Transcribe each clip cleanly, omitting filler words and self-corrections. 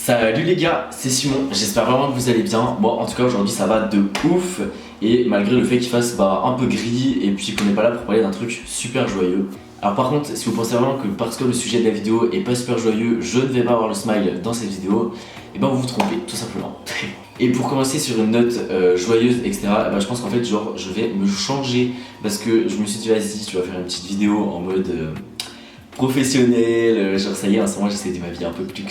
Salut les gars, c'est Simon, j'espère vraiment que vous allez bien. Moi en tout cas aujourd'hui ça va de ouf. Et malgré le fait qu'il fasse un peu gris et puis qu'on n'est pas là pour parler d'un truc super joyeux. Alors par contre, si vous pensez vraiment que parce que le sujet de la vidéo est pas super joyeux, je ne vais pas avoir le smile dans cette vidéo, et ben vous vous trompez tout simplement. Et pour commencer sur une note joyeuse, etc., je pense qu'en fait genre je vais me changer parce que je me suis dit vas-y tu vas faire une petite vidéo en mode professionnel, genre ça y est en ce moment j'essaie de m'habiller un peu plus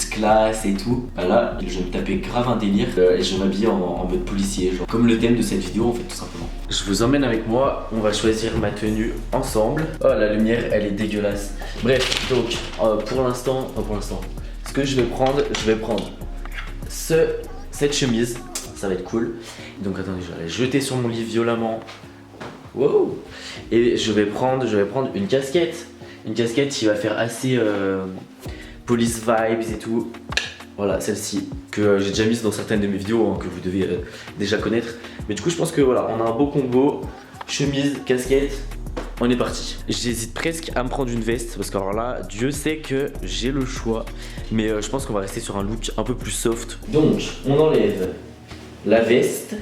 classe et tout. Là je vais me taper grave un délire et je vais m'habiller en mode policier, genre comme le thème de cette vidéo en fait tout simplement. Je vous emmène avec moi, on va choisir ma tenue ensemble. Oh la lumière elle est dégueulasse. Bref donc pour l'instant, ce que je vais prendre cette chemise, ça va être cool. Donc attendez, je vais la jeter sur mon lit violemment. Wow. Et je vais prendre une casquette qui va faire assez police vibes et tout. Voilà, celle-ci que j'ai déjà mise dans certaines de mes vidéos que vous devez déjà connaître. Mais du coup je pense que voilà, on a un beau combo, chemise, casquette, on est parti. J'hésite presque à me prendre une veste parce que alors là, Dieu sait que j'ai le choix. Mais je pense qu'on va rester sur un look un peu plus soft. Donc on enlève la veste.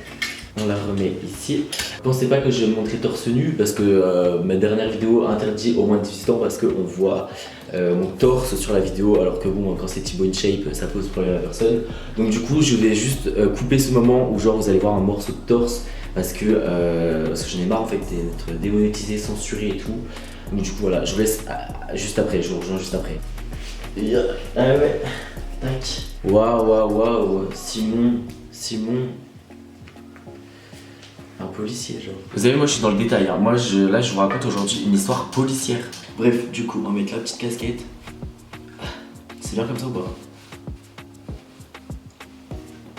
On la remet ici. Pensez pas que je vais me montrer torse nu parce que ma dernière vidéo interdit au moins de 18 ans parce qu'on voit mon torse sur la vidéo alors que bon quand c'est Thibaut InShape ça pose problème à personne. Donc du coup je vais juste couper ce moment où genre vous allez voir un morceau de torse parce que j'en ai marre en fait d'être démonétisé, censuré et tout. Donc du coup voilà, je vous laisse juste après, je vous rejoins juste après. Ah ouais, tac. Waouh, Simon. Un policier genre. Vous savez moi je suis dans le détail hein. Moi là je vous raconte aujourd'hui une histoire policière. Bref du coup on va mettre la petite casquette. C'est bien comme ça ou pas?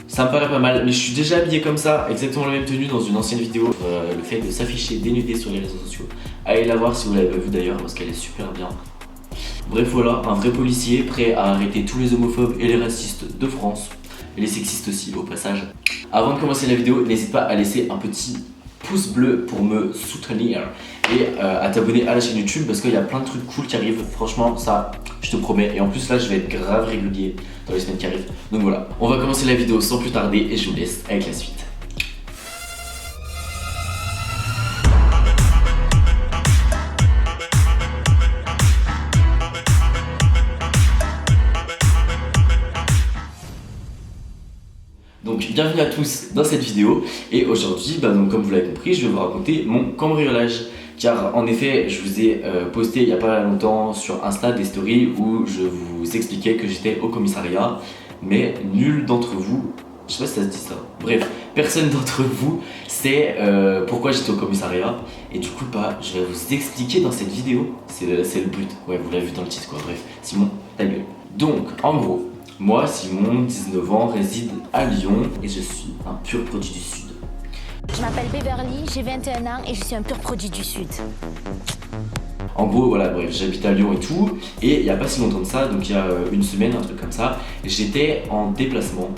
Ça me paraît pas mal mais je suis déjà habillé comme ça, exactement la même tenue dans une ancienne vidéo. Le fait de s'afficher dénudé sur les réseaux sociaux. Allez la voir si vous l'avez pas vue d'ailleurs parce qu'elle est super bien. Bref voilà, un vrai policier prêt à arrêter tous les homophobes et les racistes de France. Et les sexistes aussi au passage. Avant de commencer la vidéo, n'hésite pas à laisser un petit pouce bleu pour me soutenir et à t'abonner à la chaîne YouTube parce qu'il y a plein de trucs cool qui arrivent. Franchement ça je te promets, et en plus là je vais être grave régulier dans les semaines qui arrivent. Donc voilà, on va commencer la vidéo sans plus tarder et je vous laisse avec la suite. Donc bienvenue à tous dans cette vidéo et aujourd'hui donc, comme vous l'avez compris je vais vous raconter mon cambriolage car en effet je vous ai posté il n'y a pas longtemps sur Insta des stories où je vous expliquais que j'étais au commissariat mais nul d'entre vous, je sais pas si ça se dit ça, bref personne d'entre vous sait pourquoi j'étais au commissariat et du coup je vais vous expliquer dans cette vidéo, c'est le but, ouais vous l'avez vu dans le titre quoi, bref Simon ta gueule. Donc en gros moi, Simon, 19 ans, réside à Lyon et je suis un pur produit du Sud. Je m'appelle Beverly, j'ai 21 ans et je suis un pur produit du Sud. En gros, voilà, bref, j'habite à Lyon et tout. Et il n'y a pas si longtemps de ça, donc il y a une semaine, un truc comme ça, j'étais en déplacement.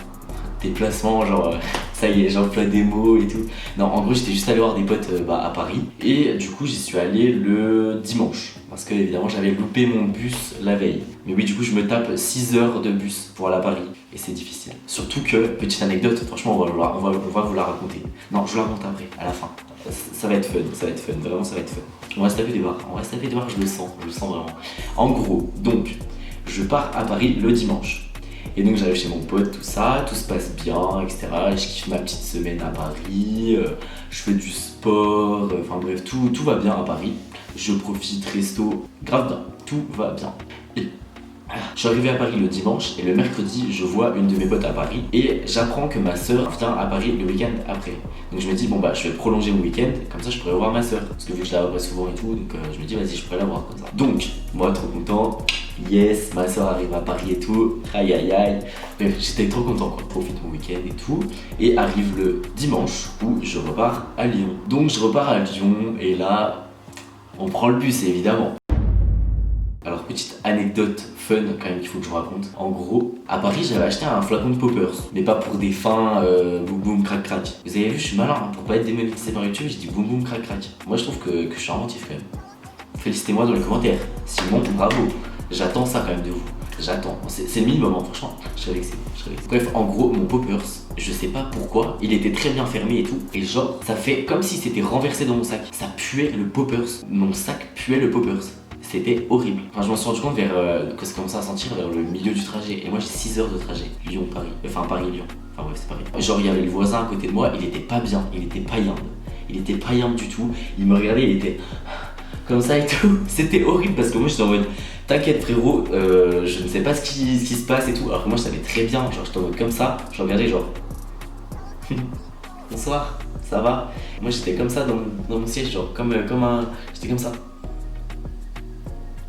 Déplacement, genre, ça y est, j'emploie des mots et tout. Non, en gros, j'étais juste allé voir des potes à Paris. Et du coup, j'y suis allé le dimanche. Parce que, évidemment, j'avais loupé mon bus la veille. Mais oui, du coup, je me tape 6 heures de bus pour aller à Paris. Et c'est difficile. Surtout que, petite anecdote, franchement, on va vous la raconter. Non, je vous la raconte après, à la fin. Ça va être fun, vraiment ça va être fun. On va se taper des barres, je le sens vraiment. En gros, donc, je pars à Paris le dimanche. Et donc j'arrive chez mon pote, tout ça, tout se passe bien, etc. Je kiffe ma petite semaine à Paris, je fais du sport, enfin bref, tout va bien à Paris. Je profite, resto, grave bien, tout va bien. Et je suis arrivé à Paris le dimanche et le mercredi je vois une de mes potes à Paris et j'apprends que ma soeur vient à Paris le week-end après. Donc je me dis bon je vais prolonger mon week-end, comme ça je pourrais voir ma soeur. Parce que vu que je la vois souvent et tout, donc je me dis vas-y je pourrais la voir comme ça. Donc moi trop content, yes ma soeur arrive à Paris et tout, aïe aïe aïe. Bref j'étais trop content quoi, profite mon week-end et tout. Et arrive le dimanche où je repars à Lyon. Donc je repars à Lyon et là on prend le bus évidemment. Alors petite anecdote fun quand même qu'il faut que je vous raconte. En gros, à Paris j'avais acheté un flacon de poppers, mais pas pour des fins boum boum crac crac. Vous avez vu, je suis malin, hein, pour pas être démonétisé par YouTube, j'ai dit boum boum crac crac. Moi je trouve que je suis inventif quand même. Félicitez-moi dans les commentaires. Simon, bravo. J'attends ça quand même de vous. j'attends. C'est le minimum, hein, franchement. Je serais vexé. Bref, en gros, mon poppers, je sais pas pourquoi, il était très bien fermé et tout. Et genre, ça fait comme si c'était renversé dans mon sac. Ça puait le poppers. Mon sac puait le poppers. C'était horrible. Enfin, je m'en suis rendu compte que ça commençait à sentir vers le milieu du trajet. Et moi, j'ai 6 heures de trajet. Lyon-Paris. Enfin, Paris-Lyon. Enfin, bref, c'est Paris. Genre, il y avait le voisin à côté de moi, il était pas bien. Il était pas yambe. Il était pas yambe du tout. Il me regardait, il était comme ça et tout. C'était horrible parce que moi, j'étais en mode t'inquiète, frérot, je ne sais pas ce qui se passe et tout. Alors que moi, je savais très bien. Genre, j'étais en mode comme ça. Je regardais, genre. Bonsoir, ça va? Moi, j'étais comme ça dans mon siège, genre, comme un. J'étais comme ça.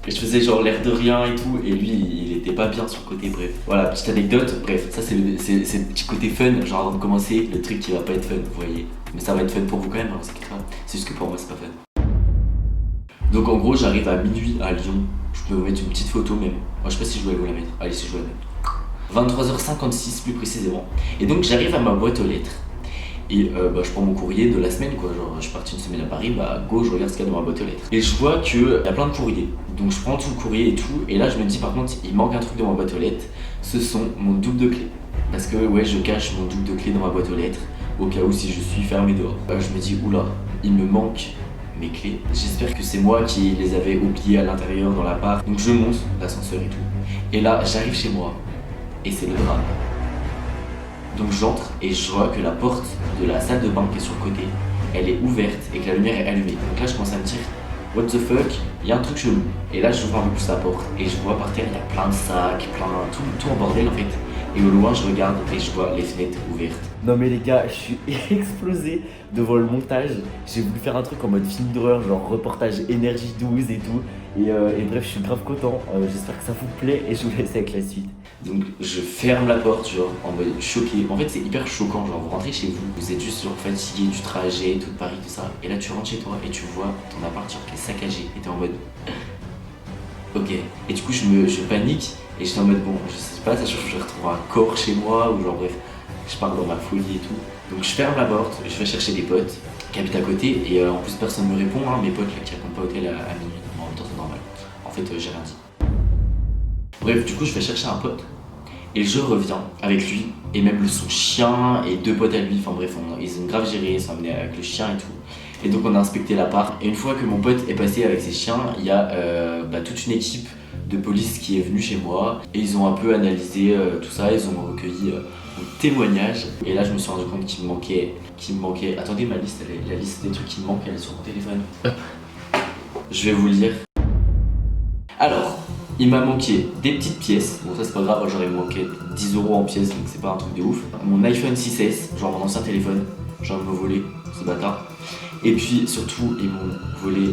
Et je faisais genre l'air de rien et tout, et lui il était pas bien sur le côté, bref. Voilà, petite anecdote, bref, ça c'est le petit côté fun, genre avant de commencer, le truc qui va pas être fun, vous voyez. Mais ça va être fun pour vous quand même, hein, c'est juste que pour moi c'est pas fun. Donc en gros, j'arrive à minuit à Lyon, je peux vous mettre une petite photo même. Moi je sais pas si je dois vous la mettre, allez si je dois la mettre. 23h56 plus précisément. Et donc j'arrive à ma boîte aux lettres. Et je prends mon courrier de la semaine quoi, genre je suis parti une semaine à Paris, go je regarde ce qu'il y a dans ma boîte aux lettres. Et je vois qu'il y a plein de courriers, donc je prends tout le courrier et tout, et là je me dis par contre il manque un truc dans ma boîte aux lettres, ce sont mon double de clés. Parce que ouais je cache mon double de clés dans ma boîte aux lettres, au cas où si je suis fermé dehors. Je me dis oula, il me manque mes clés, j'espère que c'est moi qui les avais oubliées à l'intérieur dans l'appart, donc je monte l'ascenseur et tout. Et là j'arrive chez moi, et c'est le drame. Donc j'entre et je vois que la porte de la salle de bain qui est sur le côté, elle est ouverte et que la lumière est allumée. Donc là je commence à me dire, what the fuck, il y a un truc chelou. Et là j'ouvre un peu plus la porte et je vois par terre, il y a plein de sacs, tout en bordel en fait. Et au loin je regarde et je vois les fenêtres ouvertes. Non mais les gars, je suis explosé devant le montage. J'ai voulu faire un truc en mode film d'horreur, genre reportage énergie 12 et tout. Et bref, je suis grave content, j'espère que ça vous plaît et je vous laisse avec la suite. Donc je ferme la porte, genre en mode choqué. En fait c'est hyper choquant, genre vous rentrez chez vous, vous êtes juste genre fatigué du trajet, tout de Paris, tout ça. Et là tu rentres chez toi et tu vois ton appart genre qui est saccagé et t'es en mode ok. Et du coup je panique et j'étais en mode bon, je sais pas, ça je vais retrouver un corps chez moi ou genre bref, je pars dans ma folie et tout. Donc je ferme la porte, je vais chercher des potes qui habitent à côté et en plus personne me répond, hein, mes potes là qui racontent pas hôtel à minuit. En même temps c'est normal. En fait j'ai rien dit. Bref, du coup, je vais chercher un pote et je reviens avec lui et même son chien et 2 potes à lui. Enfin bref, ils ont grave géré, ils sont amenés avec le chien et tout. Et donc, on a inspecté l'appart. Et une fois que mon pote est passé avec ses chiens, il y a toute une équipe de police qui est venue chez moi et ils ont un peu analysé tout ça. Ils ont recueilli mon témoignage. Et là, je me suis rendu compte qu'il me manquait. Attendez, ma liste, la liste des trucs qui me manquent, elle est sur mon téléphone. Je vais vous le lire. Alors. Il m'a manqué des petites pièces, bon ça c'est pas grave, j'aurais manqué 10 € en pièces donc c'est pas un truc de ouf. Mon iPhone 6S, genre mon ancien téléphone, genre ils m'ont volé, ce bâtard. Et puis surtout ils m'ont volé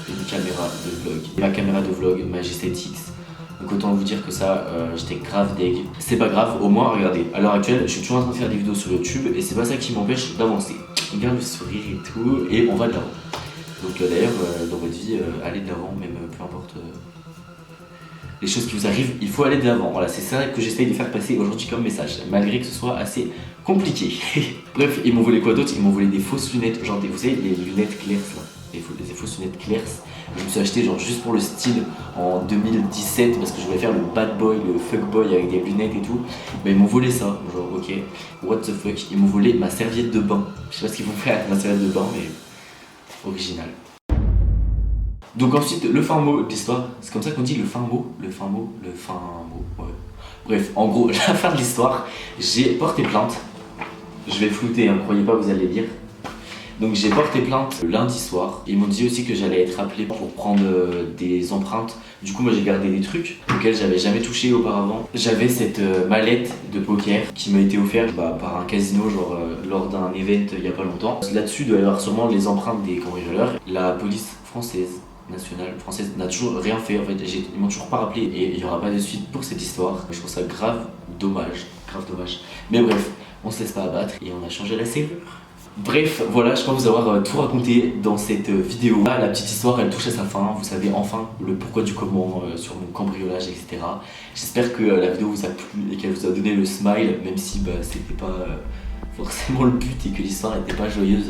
une caméra de vlog. Ma caméra de vlog Majestate X. Donc autant vous dire que ça, j'étais grave deg. C'est pas grave, au moins regardez, à l'heure actuelle je suis toujours en train de faire des vidéos sur YouTube et c'est pas ça qui m'empêche d'avancer. Regarde le sourire et tout, et on va de l'avant. Donc d'ailleurs dans votre vie, allez de l'avant, même peu importe. Les choses qui vous arrivent, il faut aller de l'avant. Voilà, c'est ça que j'essaye de faire passer aujourd'hui comme message, malgré que ce soit assez compliqué. Bref, ils m'ont volé quoi d'autre? Ils m'ont volé des fausses lunettes, genre vous savez, les lunettes clairs là, des fausses lunettes clairs. Je me suis acheté genre juste pour le style en 2017 parce que je voulais faire le bad boy, le fuck boy avec des lunettes et tout. Mais ils m'ont volé ça, genre ok, what the fuck. Ils m'ont volé ma serviette de bain. Je sais pas ce qu'ils vont faire avec ma serviette de bain, mais original. Donc ensuite, le fin mot de l'histoire, c'est comme ça qu'on dit le fin mot, ouais. Bref, en gros, la fin de l'histoire, j'ai porté plainte. Je vais flouter, hein, croyez pas, vous allez lire. Donc j'ai porté plainte lundi soir. Ils m'ont dit aussi que j'allais être appelé pour prendre des empreintes. Du coup, moi j'ai gardé des trucs auxquels j'avais jamais touché auparavant. J'avais cette mallette de poker qui m'a été offerte par un casino, genre lors d'un event il y a pas longtemps. Là-dessus, il doit y avoir sûrement les empreintes des cambrioleurs. La police nationale française n'a toujours rien fait en fait, ils m'ont toujours pas rappelé et il n'y aura pas de suite pour cette histoire. Je trouve ça grave dommage. Mais bref, on se laisse pas abattre et on a changé la serrure. Bref, voilà, je crois vous avoir tout raconté dans cette vidéo. Là, la petite histoire, elle touche à sa fin. Vous savez enfin le pourquoi du comment sur mon cambriolage, etc. J'espère que la vidéo vous a plu et qu'elle vous a donné le smile, même si c'était pas forcément le but et que l'histoire n'était pas joyeuse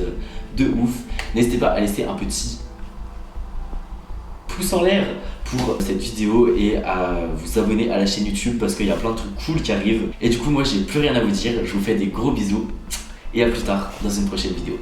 de ouf. N'hésitez pas à laisser un petit pouce en l'air pour cette vidéo et à vous abonner à la chaîne YouTube parce qu'il y a plein de trucs cool qui arrivent. Et du coup moi j'ai plus rien à vous dire, je vous fais des gros bisous et à plus tard dans une prochaine vidéo.